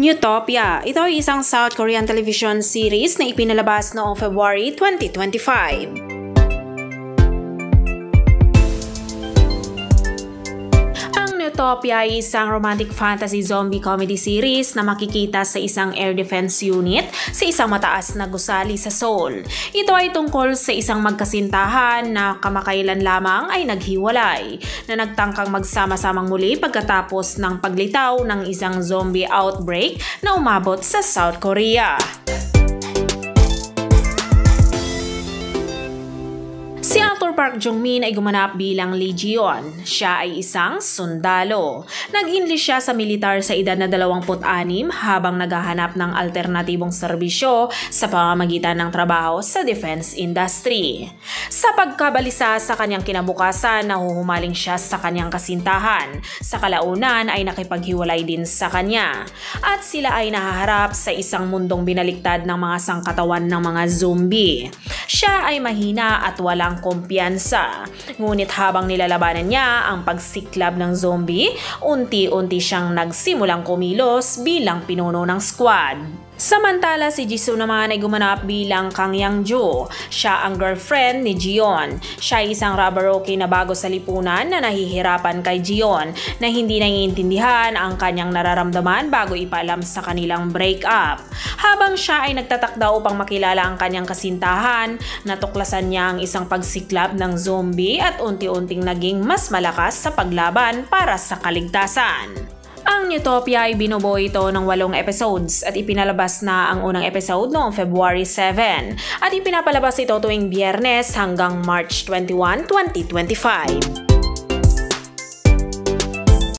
Utopia. Ito ay isang South Korean television series na ipinalabas noong February 2025. Utopia ay isang romantic fantasy zombie comedy series na makikita sa isang air defense unit sa isang mataas na gusali sa Seoul. Ito ay tungkol sa isang magkasintahan na kamakailan lamang ay naghiwalay, na nagtangkang magsama-samang muli pagkatapos ng paglitaw ng isang zombie outbreak na umabot sa South Korea. Si actor Park Jong-min ay gumanap bilang Lee Ji-yeon. Siya ay isang sundalo. Nag-enlist siya sa militar sa edad na 26 habang naghahanap ng alternatibong serbisyo sa pamamagitan ng trabaho sa defense industry. Sa pagkabalisa sa kanyang kinabukasan, nahuhumaling siya sa kanyang kasintahan. Sa kalaunan ay nakipaghiwalay din sa kanya. At sila ay nahaharap sa isang mundong binaliktad ng mga sangkatawan ng mga zombie. Siya ay mahina at walang kumpiyansa. Ngunit habang nilalabanan niya ang pagsiklab ng zombie, unti-unti siyang nagsimulang kumilos bilang pinuno ng squad. Samantala, si Jisoo naman ay gumanap bilang Kang Yang-joo. Siya ang girlfriend ni Ji-yeon. Siya ay isang rubber-rocky na bago sa lipunan na nahihirapan kay Ji-yeon na hindi naiintindihan ang kanyang nararamdaman bago ipaalam sa kanilang breakup. Habang siya ay nagtatakda upang makilala ang kanyang kasintahan, natuklasan niya ang isang pagsiklab ng zombie at unti-unting naging mas malakas sa paglaban para sa kaligtasan. Ang Utopia ay binubuo ito ng 8 episodes at ipinalabas na ang unang episode noong February 7 at ipinapalabas ito tuwing Biyernes hanggang March 21, 2025.